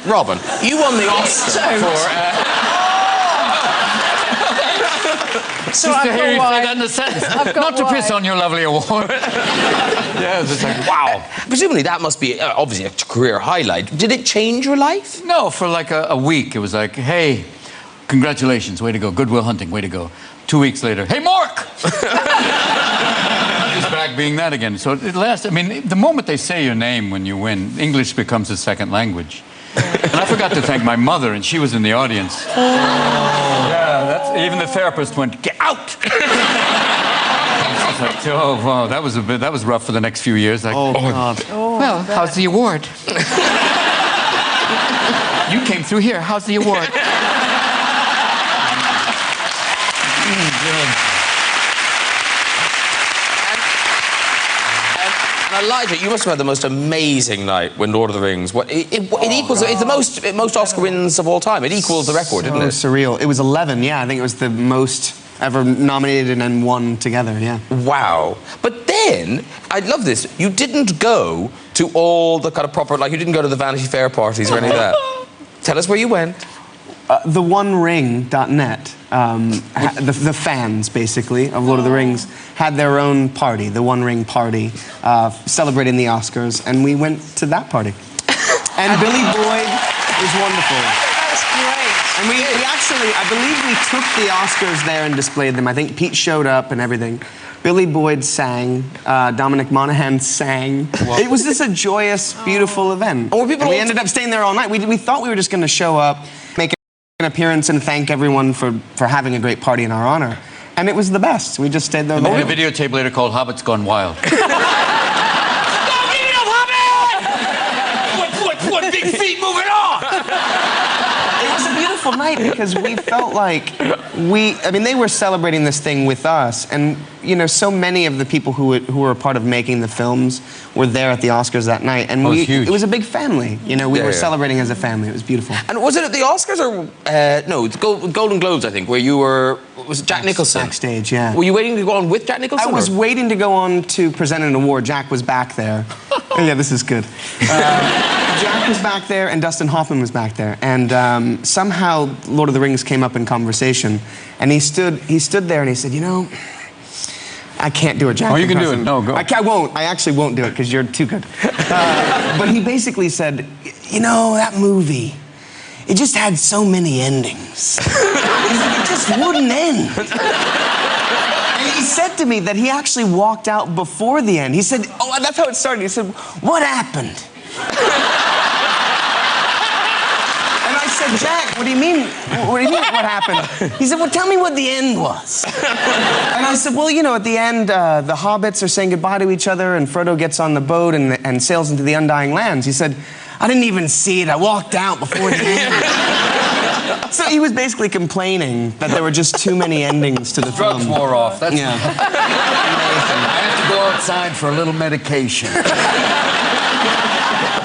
Robin, you won the Oscar for... So I hear you say that in a sentence. Not to piss on your lovely award. Yes, it's like, wow. Presumably that must be, obviously, a career highlight. Did it change your life? No, for like a week. It was like, hey, congratulations, way to go. Good Will Hunting, way to go. 2 weeks later, hey, Mark! It's back being that again. So it lasts, I mean, the moment they say your name when you win, English becomes a second language. And I forgot to thank my mother, and she was in the audience. Yeah, even the therapist went, get out! I was like, oh, wow, that was rough for the next few years. Like, oh, God. Well, how's the award? You came through here, how's the award? And Elijah, you must have had the most amazing night when Lord of the Rings. It equals, it's the most Oscar wins of all time. It equals the record, didn't it? So surreal. It was 11, yeah. I think it was the most ever nominated and won together, yeah. Wow. But then, I love this, you didn't go to all the kind of proper, like you didn't go to the Vanity Fair parties or any of that. Tell us where you went. TheOneRing.net, the fans, basically, of Lord of the Rings, had their own party, the One Ring party, celebrating the Oscars, and we went to that party. And Billy Boyd was wonderful. That's great. And we actually, I believe we took the Oscars there and displayed them. I think Pete showed up and everything. Billy Boyd sang, Dominic Monaghan sang. Whoa. It was just a joyous, beautiful event. And we ended up staying there all night. We thought we were just going to show up, make an appearance and thank everyone for having a great party in our honor. And it was the best. We just stayed there. And they had a videotape later called Hobbits Gone Wild. What big feet moving on? It was a beautiful night because we felt like I mean, they were celebrating this thing with us, and you know, so many of the people who were a part of making the films were there at the Oscars that night, and it was a big family. You know, we were celebrating as a family. It was beautiful. And was it at the Oscars or no, the Golden Globes? I think where you were. Was it Jack Nicholson? Backstage, yeah. Were you waiting to go on with Jack Nicholson? I was waiting to go on to present an award. Jack was back there. Oh, yeah, this is good. Jack was back there, and Dustin Hoffman was back there, and somehow Lord of the Rings came up in conversation, and he stood there and he said, you know, I can't do a Jack. Oh, you can do it. No, go. I won't. I actually won't do it because you're too good. But he basically said, you know, that movie, it just had so many endings. It just wouldn't end. And he said to me that he actually walked out before the end. He said, oh, that's how it started. He said, what happened? And I said, Jack, what do you mean? What do you mean, what happened? He said, well, tell me what the end was. And I said, well, you know, at the end, the hobbits are saying goodbye to each other, and Frodo gets on the boat and sails into the Undying Lands. He said, I didn't even see it. I walked out before the end. So he was basically complaining that there were just too many endings to the film. Drugs wore off. That's yeah. I have to go outside for a little medication.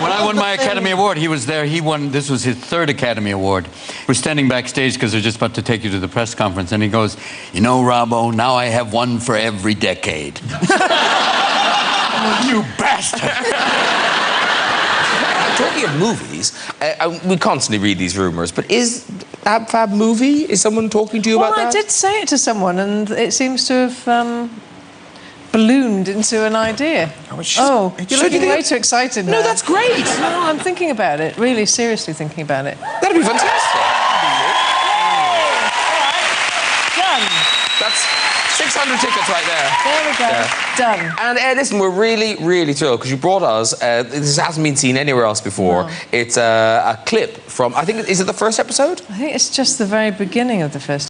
When I won my Academy Award, he was there. He won, this was his 3rd Academy Award. We're standing backstage because they're just about to take you to the press conference, and he goes, you know, Robbo, now I have one for every decade. You bastard! Talking of movies, we constantly read these rumours, but is Ab Fab movie? Is someone talking to you about that? Well, I did say it to someone, and it seems to have ballooned into an idea. Oh, you're looking way too excited now. No, that's great. No, I'm thinking about it, really seriously thinking about it. That'd be fantastic. Done. That's 600 tickets right there. There we go. Yeah. Done. And listen, we're really, really thrilled because you brought us, this hasn't been seen anywhere else before. No. It's a clip from, I think, is it the first episode? I think it's just the very beginning of the first